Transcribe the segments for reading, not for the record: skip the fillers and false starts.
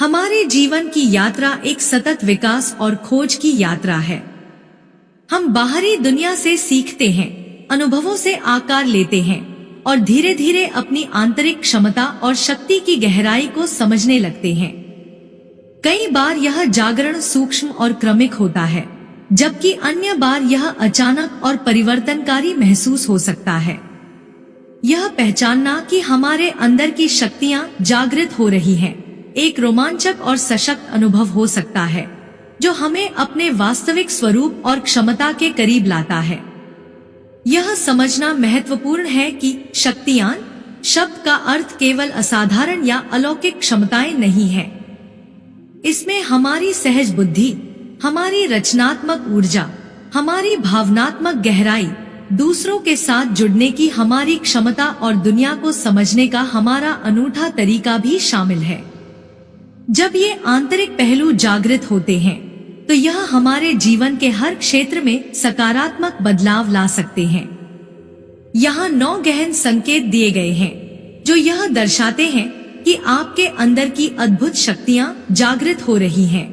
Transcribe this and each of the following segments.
हमारे जीवन की यात्रा एक सतत विकास और खोज की यात्रा है। हम बाहरी दुनिया से सीखते हैं, अनुभवों से आकार लेते हैं और धीरे धीरे अपनी आंतरिक क्षमता और शक्ति की गहराई को समझने लगते हैं। कई बार यह जागरण सूक्ष्म और क्रमिक होता है, जबकि अन्य बार यह अचानक और परिवर्तनकारी महसूस हो सकता है। यह पहचानना कि हमारे अंदर की शक्तियां जागृत हो रही हैं, एक रोमांचक और सशक्त अनुभव हो सकता है, जो हमें अपने वास्तविक स्वरूप और क्षमता के करीब लाता है। यह समझना महत्वपूर्ण है कि शक्तियां शब्द का अर्थ केवल असाधारण या अलौकिक क्षमताएं नहीं है। इसमें हमारी सहज बुद्धि, हमारी रचनात्मक ऊर्जा, हमारी भावनात्मक गहराई, दूसरों के साथ जुड़ने की हमारी क्षमता और दुनिया को समझने का हमारा अनूठा तरीका भी शामिल है। जब ये आंतरिक पहलू जागृत होते हैं, तो यह हमारे जीवन के हर क्षेत्र में सकारात्मक बदलाव ला सकते हैं। यहाँ 9 गहन संकेत दिए गए हैं, जो यह दर्शाते हैं कि आपके अंदर की अद्भुत शक्तियां जागृत हो रही हैं।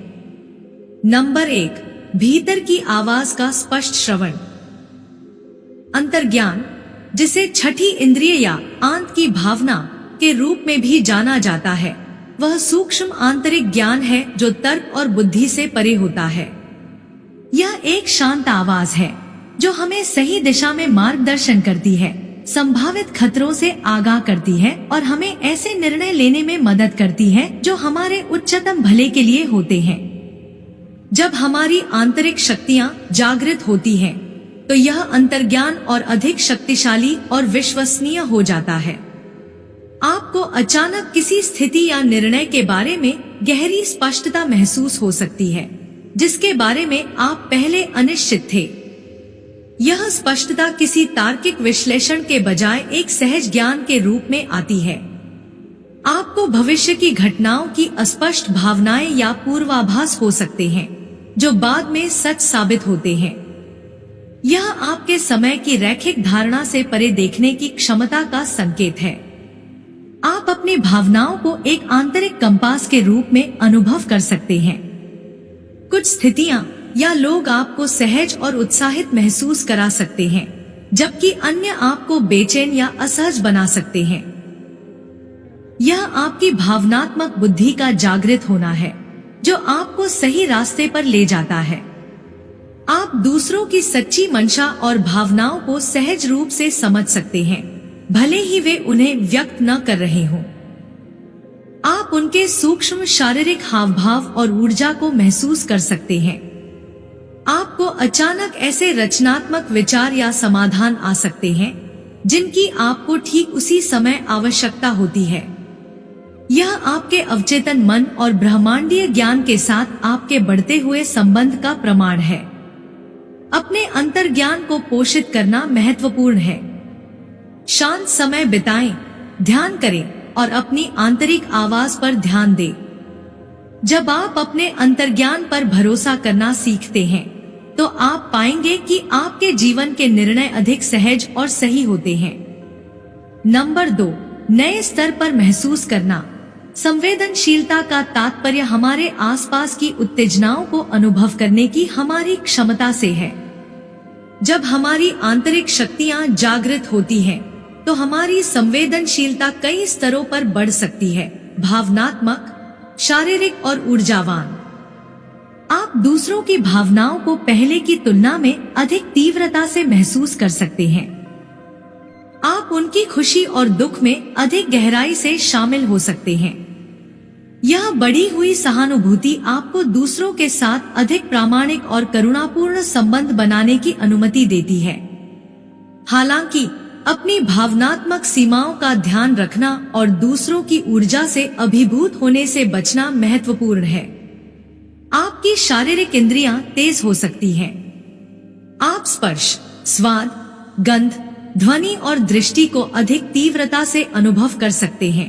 नंबर 1, भीतर की आवाज का स्पष्ट श्रवण। अंतर्ज्ञान, जिसे छठी इंद्रिय या आंत की भावना के रूप में भी जाना जाता है, वह सूक्ष्म आंतरिक ज्ञान है जो तर्क और बुद्धि से परे होता है। यह एक शांत आवाज है जो हमें सही दिशा में मार्गदर्शन करती है, संभावित खतरों से आगाह करती है और हमें ऐसे निर्णय लेने में मदद करती है जो हमारे उच्चतम भले के लिए होते हैं। जब हमारी आंतरिक शक्तियां जागृत होती हैं, तो यह अंतर्ज्ञान और अधिक शक्तिशाली और विश्वसनीय हो जाता है। आपको अचानक किसी स्थिति या निर्णय के बारे में गहरी स्पष्टता महसूस हो सकती है, जिसके बारे में आप पहले अनिश्चित थे। यह स्पष्टता किसी तार्किक विश्लेषण के बजाय एक सहज ज्ञान के रूप में आती है। आपको भविष्य की घटनाओं की अस्पष्ट भावनाएं या पूर्वाभास हो सकते हैं, जो बाद में सच साबित होते हैं। यह आपके समय की रैखिक धारणा से परे देखने की क्षमता का संकेत है। आप अपनी भावनाओं को एक आंतरिक कंपास के रूप में अनुभव कर सकते हैं। कुछ स्थितियां या लोग आपको सहज और उत्साहित महसूस करा सकते हैं, जबकि अन्य आपको बेचैन या असहज बना सकते हैं। यह आपकी भावनात्मक बुद्धि का जागृत होना है, जो आपको सही रास्ते पर ले जाता है। आप दूसरों की सच्ची मंशा और भावनाओं को सहज रूप से समझ सकते हैं, भले ही वे उन्हें व्यक्त न कर रहे हों। आप उनके सूक्ष्म शारीरिक हावभाव और ऊर्जा को महसूस कर सकते हैं। आपको अचानक ऐसे रचनात्मक विचार या समाधान आ सकते हैं, जिनकी आपको ठीक उसी समय आवश्यकता होती है। यह आपके अवचेतन मन और ब्रह्मांडीय ज्ञान के साथ आपके बढ़ते हुए संबंध का प्रमाण है। अपने अंतर्ज्ञान को पोषित करना महत्वपूर्ण है। शांत समय बिताएं, ध्यान करें और अपनी आंतरिक आवाज पर ध्यान दें। जब आप अपने अंतर्ज्ञान पर भरोसा करना सीखते हैं, तो आप पाएंगे कि आपके जीवन के निर्णय अधिक सहज और सही होते हैं। नंबर 2, नए स्तर पर महसूस करना। संवेदनशीलता का तात्पर्य हमारे आसपास की उत्तेजनाओं को अनुभव करने की हमारी क्षमता से है। जब हमारी आंतरिक शक्तियां जागृत होती हैं, तो हमारी संवेदनशीलता कई स्तरों पर बढ़ सकती है, भावनात्मक, शारीरिक और ऊर्जावान। आप दूसरों की भावनाओं को पहले की तुलना में अधिक तीव्रता से महसूस कर सकते हैं। आप उनकी खुशी और दुख में अधिक गहराई से शामिल हो सकते हैं। यह बढ़ी हुई सहानुभूति आपको दूसरों के साथ अधिक प्रामाणिक और करुणापूर्ण संबंध बनाने की अनुमति देती है। हालांकि अपनी भावनात्मक सीमाओं का ध्यान रखना और दूसरों की ऊर्जा से अभिभूत होने से बचना महत्वपूर्ण है। आपकी शारीरिक इंद्रियां तेज हो सकती हैं। आप स्पर्श, स्वाद, गंध, ध्वनि और दृष्टि को अधिक तीव्रता से अनुभव कर सकते हैं।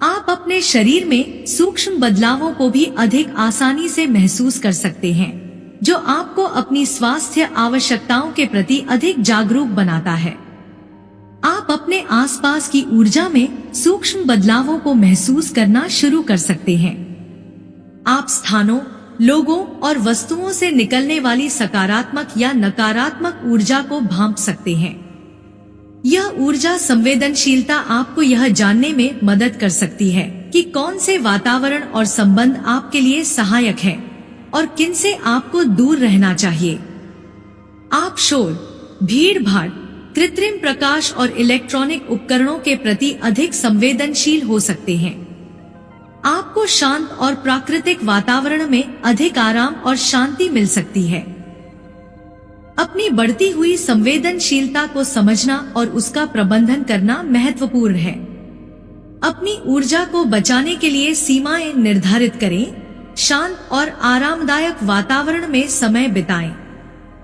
आप अपने शरीर में सूक्ष्म बदलावों को भी अधिक आसानी से महसूस कर सकते हैं, जो आपको अपनी स्वास्थ्य आवश्यकताओं के प्रति अधिक जागरूक बनाता है। आप अपने आसपास की ऊर्जा में सूक्ष्म बदलावों को महसूस करना शुरू कर सकते हैं। आप स्थानों, लोगों और वस्तुओं से निकलने वाली सकारात्मक या नकारात्मक ऊर्जा को भांप सकते हैं। यह ऊर्जा संवेदनशीलता आपको यह जानने में मदद कर सकती है कि कौन से वातावरण और संबंध आपके लिए सहायक है और किन से आपको दूर रहना चाहिए। आप शोर, भीड़-भाड़, कृत्रिम प्रकाश और इलेक्ट्रॉनिक उपकरणों के प्रति अधिक संवेदनशील हो सकते हैं। आपको शांत और प्राकृतिक वातावरण में अधिक आराम और शांति मिल सकती है। अपनी बढ़ती हुई संवेदनशीलता को समझना और उसका प्रबंधन करना महत्वपूर्ण है। अपनी ऊर्जा को बचाने के लिए सीमाएं निर्धारित करें, शांत और आरामदायक वातावरण में समय बिताएं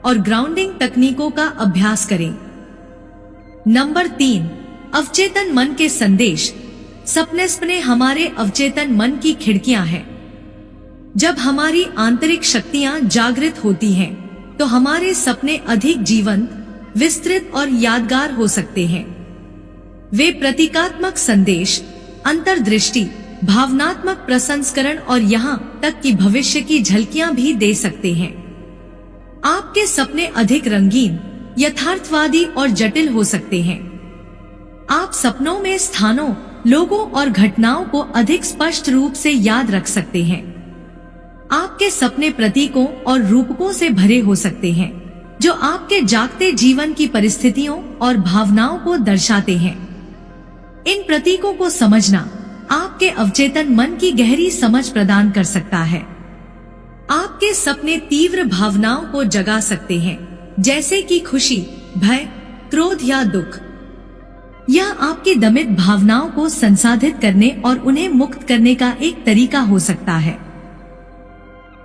और ग्राउंडिंग तकनीकों का अभ्यास करें। नंबर 3, अवचेतन मन के संदेश। सपने हमारे अवचेतन मन की खिड़कियां हैं। जब हमारी आंतरिक शक्तियां जागृत होती हैं, तो हमारे सपने अधिक जीवंत, विस्तृत और यादगार हो सकते हैं। वे प्रतीकात्मक संदेश, अंतर्दृष्टि, भावनात्मक प्रसंस्करण और यहाँ तक कि भविष्य की झलकियां भी दे सकते हैं। आपके सपने अधिक रंगीन, यथार्थवादी और जटिल हो सकते हैं। आप सपनों में स्थानों, लोगों और घटनाओं को अधिक स्पष्ट रूप से याद रख सकते हैं। आपके सपने प्रतीकों और रूपकों से भरे हो सकते हैं, जो आपके जागते जीवन की परिस्थितियों और भावनाओं को दर्शाते हैं। इन प्रतीकों को समझना आपके अवचेतन मन की गहरी समझ प्रदान कर सकता है। आपके सपने तीव्र भावनाओं को जगा सकते हैं, जैसे कि खुशी, भय, क्रोध या दुख। यह आपकी दमित भावनाओं को संसाधित करने और उन्हें मुक्त करने का एक तरीका हो सकता है।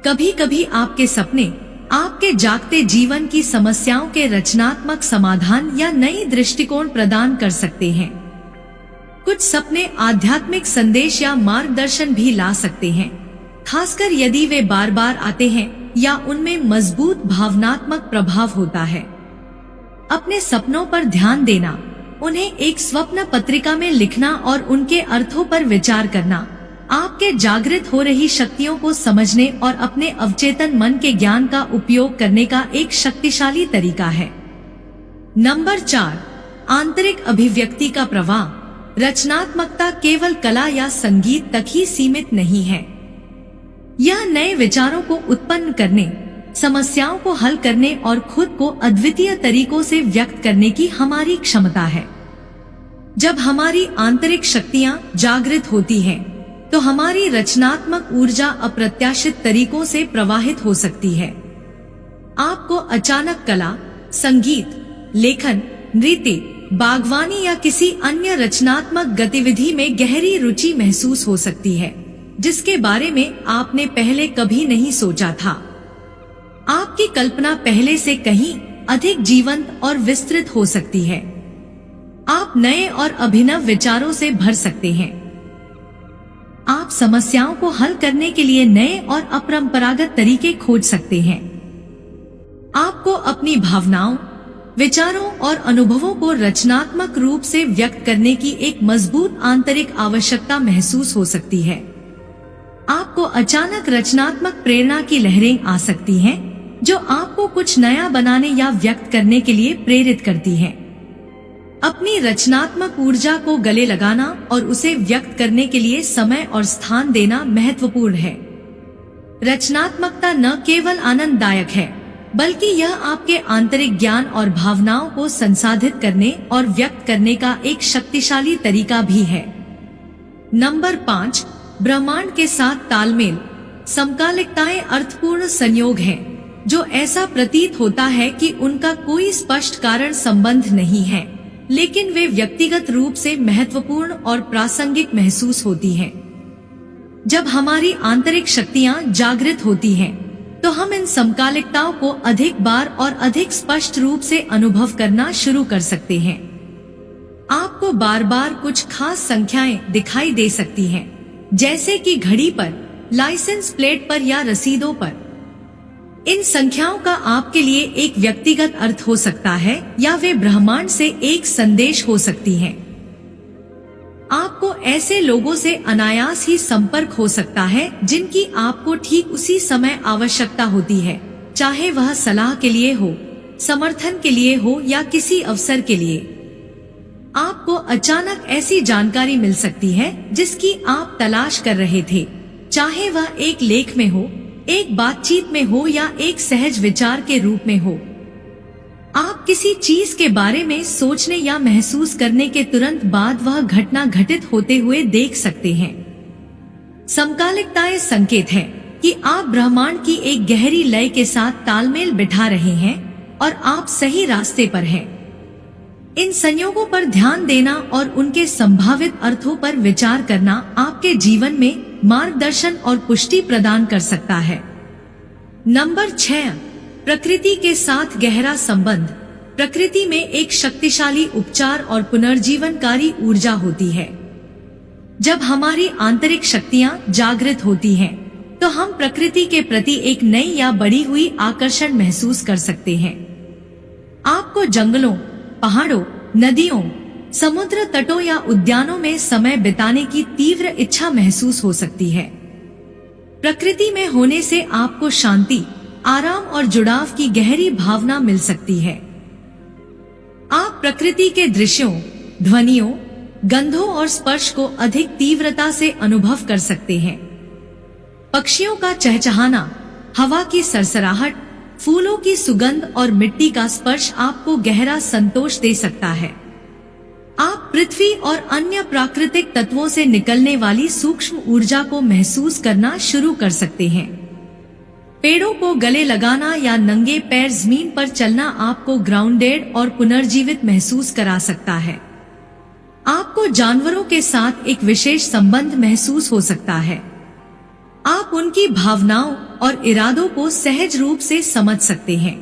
कभी-कभी आपके सपने आपके जागते जीवन की समस्याओं के रचनात्मक समाधान या नई दृष्टिकोण प्रदान कर सकते हैं। कुछ सपने आध्यात्मिक संदेश या मार्गदर्शन भी ला सकते हैं, खासकर यदि वे बार बार आते हैं या उनमें मजबूत भावनात्मक प्रभाव होता है। अपने सपनों पर ध्यान देना, उन्हें एक स्वप्न पत्रिका में लिखना और उनके अर्थों पर विचार करना आपके जागृत हो रही शक्तियों को समझने और अपने अवचेतन मन के ज्ञान का उपयोग करने का एक शक्तिशाली तरीका है। नंबर 4, आंतरिक अभिव्यक्ति का प्रवाह। रचनात्मकता केवल कला या संगीत तक ही सीमित नहीं है। यह नए विचारों को उत्पन्न करने, समस्याओं को हल करने और खुद को अद्वितीय तरीकों से व्यक्त करने की हमारी क्षमता है। जब हमारी आंतरिक शक्तियां जागृत होती हैं, तो हमारी रचनात्मक ऊर्जा अप्रत्याशित तरीकों से प्रवाहित हो सकती है। आपको अचानक कला, संगीत, लेखन, नृत्य, बागवानी या किसी अन्य रचनात्मक गतिविधि में गहरी रुचि महसूस हो सकती है, जिसके बारे में आपने पहले कभी नहीं सोचा था। आपकी कल्पना पहले से कहीं अधिक जीवंत और विस्तृत हो सकती है। आप नए और अभिनव विचारों से भर सकते हैं। आप समस्याओं को हल करने के लिए नए और अपरंपरागत तरीके खोज सकते हैं। आपको अपनी भावनाओं, विचारों और अनुभवों को रचनात्मक रूप से व्यक्त करने की एक मजबूत आंतरिक आवश्यकता महसूस हो सकती है। आपको अचानक रचनात्मक प्रेरणा की लहरें आ सकती हैं, जो आपको कुछ नया बनाने या व्यक्त करने के लिए प्रेरित करती हैं। अपनी रचनात्मक ऊर्जा को गले लगाना और उसे व्यक्त करने के लिए समय और स्थान देना महत्वपूर्ण है। रचनात्मकता न केवल आनंददायक है, बल्कि यह आपके आंतरिक ज्ञान और भावनाओं को संसाधित करने और व्यक्त करने का एक शक्तिशाली तरीका भी है। नंबर 5, ब्रह्मांड के साथ तालमेल। समकालिकताएं अर्थपूर्ण संयोग हैं, जो ऐसा प्रतीत होता है कि उनका कोई स्पष्ट कारण संबंध नहीं है, लेकिन वे व्यक्तिगत रूप से महत्वपूर्ण और प्रासंगिक महसूस होती हैं। जब हमारी आंतरिक शक्तियां जागृत होती हैं, तो हम इन समकालिकताओं को अधिक बार और अधिक स्पष्ट रूप से अनुभव करना शुरू कर सकते हैं। आपको बार बार कुछ खास संख्याएं दिखाई दे सकती हैं, जैसे कि घड़ी पर, लाइसेंस प्लेट पर या रसीदों पर। इन संख्याओं का आपके लिए एक व्यक्तिगत अर्थ हो सकता है या वे ब्रह्मांड से एक संदेश हो सकती हैं। आपको ऐसे लोगों से अनायास ही संपर्क हो सकता है जिनकी आपको ठीक उसी समय आवश्यकता होती है, चाहे वह सलाह के लिए हो, समर्थन के लिए हो या किसी अवसर के लिए। आपको अचानक ऐसी जानकारी मिल सकती है जिसकी आप तलाश कर रहे थे, चाहे वह एक लेख में हो, एक बातचीत में हो या एक सहज विचार के रूप में हो। आप किसी चीज के बारे में सोचने या महसूस करने के तुरंत बाद वह घटना घटित होते हुए देख सकते हैं। समकालिकता संकेत है कि आप ब्रह्मांड की एक गहरी लय के साथ तालमेल बिठा रहे हैं और आप सही रास्ते पर हैं। इन संयोगों पर ध्यान देना और उनके संभावित अर्थों पर विचार करना आपके जीवन में मार्गदर्शन और पुष्टि प्रदान कर सकता है। नंबर 6, प्रकृति के साथ गहरा संबंध। प्रकृति में एक शक्तिशाली उपचार और पुनर्जीवनकारी ऊर्जा होती है। जब हमारी आंतरिक शक्तियां जागृत होती हैं, तो हम प्रकृति के प्रति एक नई या बढ़ी हुई आकर्षण महसूस कर सकते हैं। आपको जंगलों, पहाड़ों, नदियों, समुद्र तटों या उद्यानों में समय बिताने की तीव्र इच्छा महसूस हो सकती है। प्रकृति में होने से आपको शांति, आराम और जुड़ाव की गहरी भावना मिल सकती है। आप प्रकृति के दृश्यों, ध्वनियों, गंधों और स्पर्श को अधिक तीव्रता से अनुभव कर सकते हैं। पक्षियों का चहचहाना, हवा की सरसराहट, फूलों की सुगंध और मिट्टी का स्पर्श आपको गहरा संतोष दे सकता है। आप पृथ्वी और अन्य प्राकृतिक तत्वों से निकलने वाली सूक्ष्म ऊर्जा को महसूस करना शुरू कर सकते हैं। पेड़ों को गले लगाना या नंगे पैर जमीन पर चलना आपको ग्राउंडेड और पुनर्जीवित महसूस करा सकता है। आपको जानवरों के साथ एक विशेष संबंध महसूस हो सकता है। आप उनकी भावनाओं और इरादों को सहज रूप से समझ सकते हैं।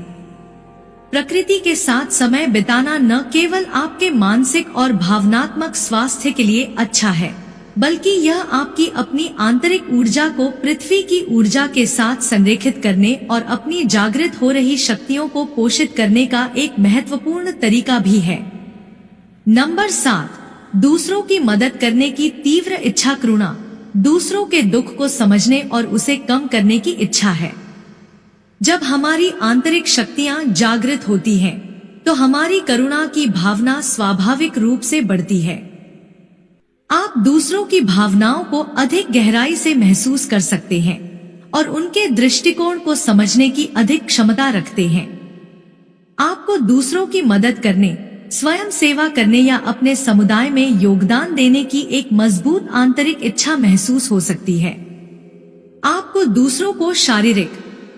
प्रकृति के साथ समय बिताना न केवल आपके मानसिक और भावनात्मक स्वास्थ्य के लिए अच्छा है, बल्कि यह आपकी अपनी आंतरिक ऊर्जा को पृथ्वी की ऊर्जा के साथ संरेखित करने और अपनी जागृत हो रही शक्तियों को पोषित करने का एक महत्वपूर्ण तरीका भी है। नंबर 7, दूसरों की मदद करने की तीव्र इच्छा। करुणा दूसरों के दुख को समझने और उसे कम करने की इच्छा है। जब हमारी आंतरिक शक्तियां जागृत होती हैं, तो हमारी करुणा की भावना स्वाभाविक रूप से बढ़ती है। आप दूसरों की भावनाओं को अधिक गहराई से महसूस कर सकते हैं और उनके दृष्टिकोण को समझने की अधिक क्षमता रखते हैं। आपको दूसरों की मदद करने, स्वयं सेवा करने या अपने समुदाय में योगदान देने की एक मजबूत आंतरिक इच्छा महसूस हो सकती है। आपको दूसरों को शारीरिक,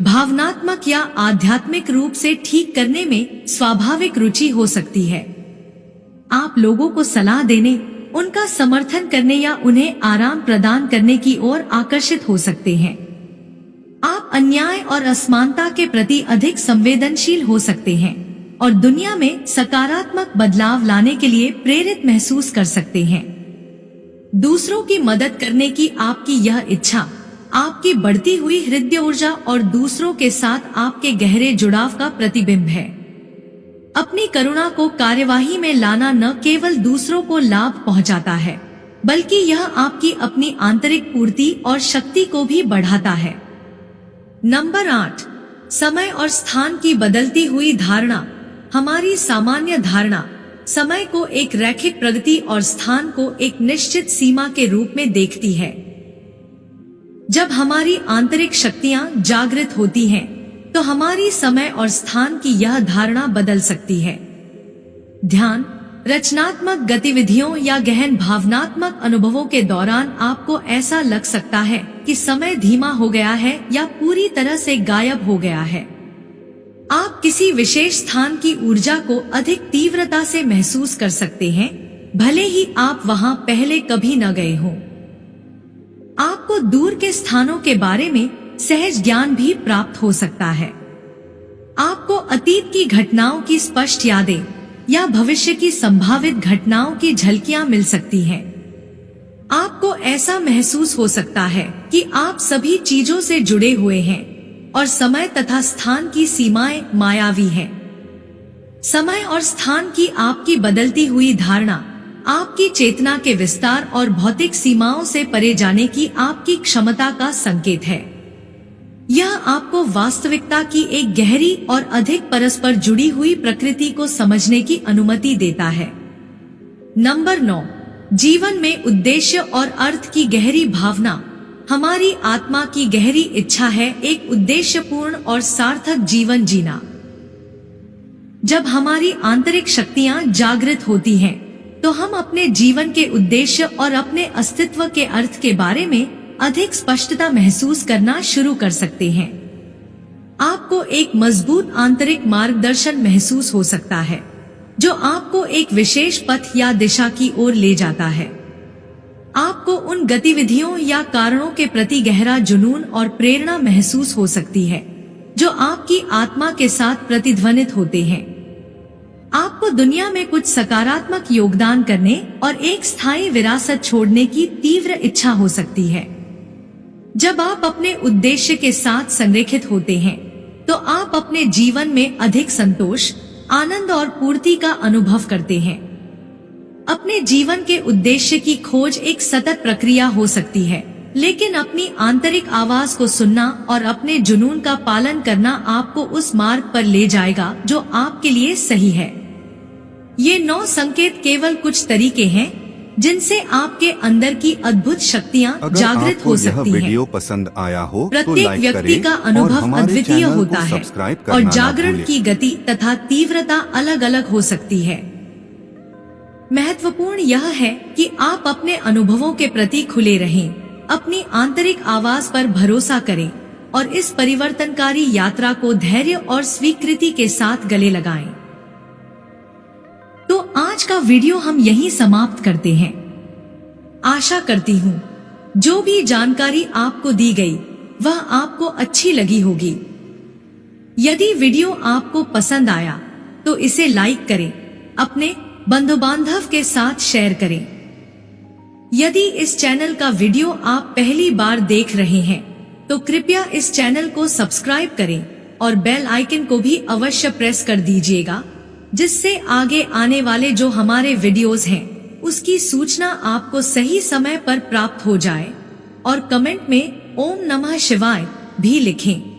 भावनात्मक या आध्यात्मिक रूप से ठीक करने में स्वाभाविक रुचि हो सकती है। आप लोगों को सलाह देने, उनका समर्थन करने या उन्हें आराम प्रदान करने की ओर आकर्षित हो सकते हैं। आप अन्याय और असमानता के प्रति अधिक संवेदनशील हो सकते हैं और दुनिया में सकारात्मक बदलाव लाने के लिए प्रेरित महसूस कर सकते हैं। दूसरों की मदद करने की आपकी यह इच्छा आपकी बढ़ती हुई हृदय ऊर्जा और दूसरों के साथ आपके गहरे जुड़ाव का प्रतिबिंब है। अपनी करुणा को कार्यवाही में लाना न केवल दूसरों को लाभ पहुंचाता है, बल्कि यह आपकी अपनी आंतरिक पूर्ति और शक्ति को भी बढ़ाता है। नंबर 8, समय और स्थान की बदलती हुई धारणा। हमारी सामान्य धारणा समय को एक रैखिक प्रगति और स्थान को एक निश्चित सीमा के रूप में देखती है। जब हमारी आंतरिक शक्तियां जागृत होती हैं, तो हमारी समय और स्थान की यह धारणा बदल सकती है। ध्यान, रचनात्मक गतिविधियों या गहन भावनात्मक अनुभवों के दौरान आपको ऐसा लग सकता है कि समय धीमा हो गया है या पूरी तरह से गायब हो गया है। आप किसी विशेष स्थान की ऊर्जा को अधिक तीव्रता से महसूस कर सकते हैं, भले ही आप वहां पहले कभी न गए हों। आपको दूर के स्थानों के बारे में सहज ज्ञान भी प्राप्त हो सकता है। आपको अतीत की घटनाओं की स्पष्ट यादें या भविष्य की संभावित घटनाओं की झलकियां मिल सकती हैं। आपको ऐसा महसूस हो सकता है कि आप सभी चीजों से जुड़े हुए हैं और समय तथा स्थान की सीमाएं मायावी हैं। समय और स्थान की आपकी बदलती हुई धारणा आपकी चेतना के विस्तार और भौतिक सीमाओं से परे जाने की आपकी क्षमता का संकेत है। यह आपको वास्तविकता की एक गहरी और अधिक परस्पर जुड़ी हुई प्रकृति को समझने की अनुमति देता है। नंबर 9, जीवन में उद्देश्य और अर्थ की गहरी भावना। हमारी आत्मा की गहरी इच्छा है एक उद्देश्यपूर्ण और सार्थक जीवन जीना। जब हमारी आंतरिक शक्तियां जागृत होती हैं, तो हम अपने जीवन के उद्देश्य और अपने अस्तित्व के अर्थ के बारे में अधिक स्पष्टता महसूस करना शुरू कर सकते हैं। आपको एक मजबूत आंतरिक मार्गदर्शन महसूस हो सकता है, जो आपको एक विशेष पथ या दिशा की ओर ले जाता है। आपको उन गतिविधियों या कारणों के प्रति गहरा जुनून और प्रेरणा महसूस हो सकती है, जो आपकी आत्मा के साथ प्रतिध्वनित होते हैं। आपको दुनिया में कुछ सकारात्मक योगदान करने और एक स्थायी विरासत छोड़ने की तीव्र इच्छा हो सकती है। जब आप अपने उद्देश्य के साथ संरेखित होते हैं, तो आप अपने जीवन में अधिक संतोष, आनंद और पूर्ति का अनुभव करते हैं। अपने जीवन के उद्देश्य की खोज एक सतत प्रक्रिया हो सकती है, लेकिन अपनी आंतरिक आवाज को सुनना और अपने जुनून का पालन करना आपको उस मार्ग पर ले जाएगा जो आपके लिए सही है। ये 9 संकेत केवल कुछ तरीके हैं जिनसे आपके अंदर की अद्भुत शक्तियाँ जागृत हो सकती हैं। वीडियो पसंद आया हो प्रत्येक तो व्यक्ति का अनुभव अद्वितीय होता है और जागरण की गति तथा तीव्रता अलग अलग हो सकती है। महत्वपूर्ण यह है कि आप अपने अनुभवों के प्रति खुले रहें, अपनी आंतरिक आवाज पर भरोसा करें और इस परिवर्तनकारी यात्रा को धैर्य और स्वीकृति के साथ गले लगाएं। तो आज का वीडियो हम यहीं समाप्त करते हैं। आशा करती हूँ जो भी जानकारी आपको दी गई वह आपको अच्छी लगी होगी। यदि वीडियो आपको पसंद आया तो इसे लाइक करें, अपने बंधु बांधव के साथ शेयर करें। यदि इस चैनल का वीडियो आप पहली बार देख रहे हैं तो कृपया इस चैनल को सब्सक्राइब करें और बेल आइकन को भी अवश्य प्रेस कर दीजिएगा, जिससे आगे आने वाले जो हमारे वीडियोस हैं उसकी सूचना आपको सही समय पर प्राप्त हो जाए। और कमेंट में ओम नमः शिवाय भी लिखें।